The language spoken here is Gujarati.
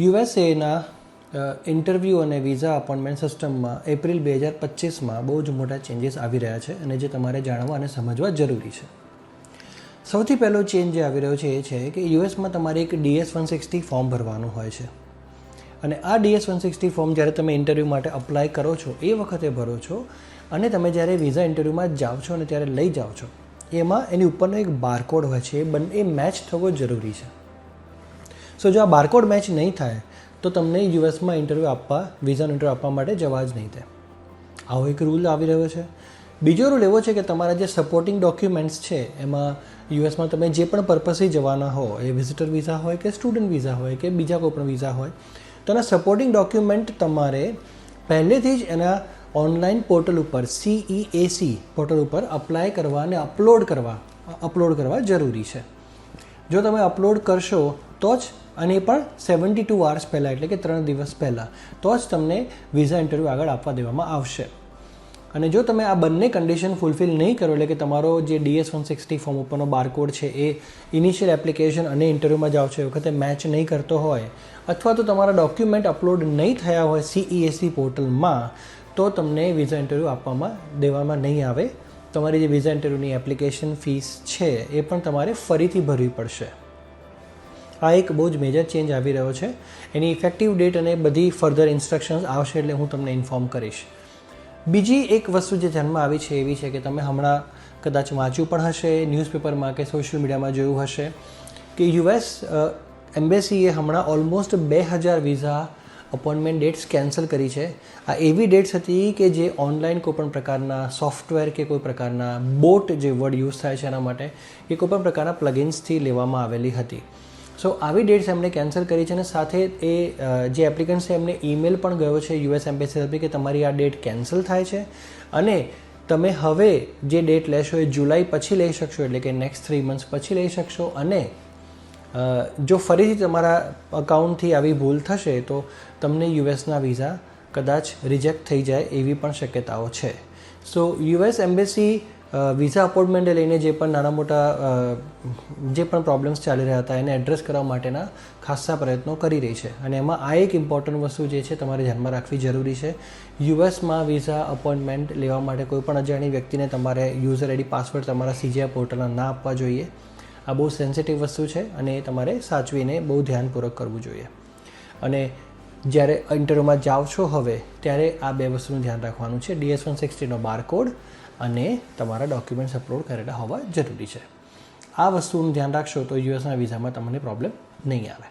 યુએસએના ઇન્ટરવ્યૂ અને વિઝા અપોઇન્ટમેન્ટ સિસ્ટમમાં એપ્રિલ 2025માં બહુ જ મોટા ચેન્જીસ આવી રહ્યા છે અને જે તમારે જાણવા અને સમજવા જરૂરી છે. સૌથી પહેલો ચેન્જ જે આવી રહ્યો છે એ છે કે યુએસમાં તમારે એક DS-160 ફોર્મ ભરવાનું હોય છે અને આ DS-160 ફોર્મ જ્યારે તમે ઇન્ટરવ્યૂ માટે અપ્લાય કરો છો એ વખતે ભરો છો અને તમે જ્યારે વિઝા ઇન્ટરવ્યૂમાં જાઓ છો અને ત્યારે લઈ જાઓ છો એમાં એની ઉપરનો એક બારકોડ હોય છે એ મેચ થવો જરૂરી છે. સો જો આ બારકોડ મેચ નહીં થાય તો તમને યુએસમાં વિઝાનો ઇન્ટરવ્યૂ આપવા માટે જવા જ નહીં થાય. આવો એક રૂલ આવી રહ્યો છે. બીજો રૂલ એવો છે કે તમારા જે સપોર્ટિંગ ડોક્યુમેન્ટ્સ છે એમાં યુએસમાં તમે જે પણ પર્પઝથી જવાના હો, એ વિઝિટર વિઝા હોય કે સ્ટુડન્ટ વિઝા હોય કે બીજા કોઈ પણ વિઝા હોય, તો એના સપોર્ટિંગ ડોક્યુમેન્ટ તમારે પહેલેથી જ એના ઓનલાઈન પોર્ટલ ઉપર CEAC પોર્ટલ ઉપર અપ્લાય કરવા અને અપલોડ કરવા જરૂરી છે. જો તમે અપલોડ કરશો તો જ, અને એ પણ 72 hours પહેલાં, એટલે કે 3 દિવસ પહેલાં, તો જ તમને વિઝા ઇન્ટરવ્યૂ આગળ આપવા દેવામાં આવશે. અને જો તમે આ બંને કન્ડિશન ફૂલફિલ નહીં કરો, એટલે કે તમારો જે DS-160 ફોર્મ ઉપરનો બારકોડ છે એ ઇનિશિયલ એપ્લિકેશન અને ઇન્ટરવ્યૂમાં જાઓ છો એ વખતે મેચ નહીં કરતો હોય, અથવા તો તમારા ડોક્યુમેન્ટ અપલોડ નહીં થયા હોય CEAC પોર્ટલમાં, તો તમને વિઝા ઇન્ટરવ્યૂ દેવામાં નહીં આવે. તમારી જે વિઝા ઇન્ટરવ્યૂની એપ્લિકેશન ફીસ છે એ પણ તમારે ફરીથી ભરવી પડશે. આ એક બહુ જ મેજર ચેન્જ આવી રહ્યો છે. એની ઇફેક્ટિવ ડેટ અને બધી ફર્ધર ઇન્સ્ટ્રક્શન્સ આવશે એટલે હું તમને ઇન્ફોર્મ કરીશ. બીજી એક વસ્તુ જે ધ્યાનમાં આવી છે એવી છે કે તમે હમણાં કદાચ વાંચ્યું પણ હશે, ન્યૂઝપેપરમાં કે સોશિયલ મીડિયામાં જોયું હશે કે US એમ્બેસીએ હમણાં almost 2000 visa appointment dates cancel કરી છે. આ એવી ડેટ્સ હતી કે જે ઓનલાઈન કોઈપણ પ્રકારના સોફ્ટવેર કે કોઈ પ્રકારના બોટ, જે વર્ડ યુઝ થાય છે એના માટે, કે કોઈપણ પ્રકારના પ્લગિન્સથી લેવામાં આવેલી હતી. સો આવી ડેટ્સ એમણે કેન્સલ કરી છે અને સાથે એ જે એપ્લિકન્ટ છે એમને ઈમેલ પણ ગયો છે US એમ્બેસી તરફથી કે તમારી આ ડેટ કેન્સલ થાય છે અને તમે હવે જે ડેટ લેશો એ જુલાઈ પછી લઈ શકશો, એટલે કે નેક્સ્ટ 3 months પછી લઈ શકશો. અને જો ફરીથી તમારા અકાઉન્ટથી આવી ભૂલ થશે તો તમને યુએસના વિઝા કદાચ રિજેક્ટ થઈ જાય એવી પણ શક્યતાઓ છે. સો US એમ્બેસી વિઝા અપોઇન્ટમેન્ટે લઈને જે પણ નાના મોટા જે પણ પ્રોબ્લેમ્સ ચાલી રહ્યા હતા એને એડ્રેસ કરવા માટેના ખાસ્સા પ્રયત્નો કરી રહી છે. અને એમાં આ એક ઇમ્પોર્ટન્ટ વસ્તુ જે છે તમારે ધ્યાનમાં રાખવી જરૂરી છે. યુએસમાં વિઝા અપોઇન્ટમેન્ટ લેવા માટે કોઈ પણ અજાણી વ્યક્તિને તમારે યુઝર ID પાસવર્ડ તમારા CGI પોર્ટલના ના આપવા જોઈએ. આ બહુ સેન્સિટિવ વસ્તુ છે અને એ તમારે સાચવીને બહુ ધ્યાનપૂર્વક કરવું જોઈએ. અને જ્યારે ઇન્ટરવ્યૂમાં જાઓ છો હવે ત્યારે આ બે વસ્તુનું ધ્યાન રાખવાનું છે. DS-160નો બારકોડ અને તમારા ડોક્યુમેન્ટ્સ અપલોડ કરેલા હોવા જરૂરી છે. આ વસ્તુનું ધ્યાન રાખશો તો યુએસના વિઝામાં તમને પ્રોબ્લેમ નહીં આવે.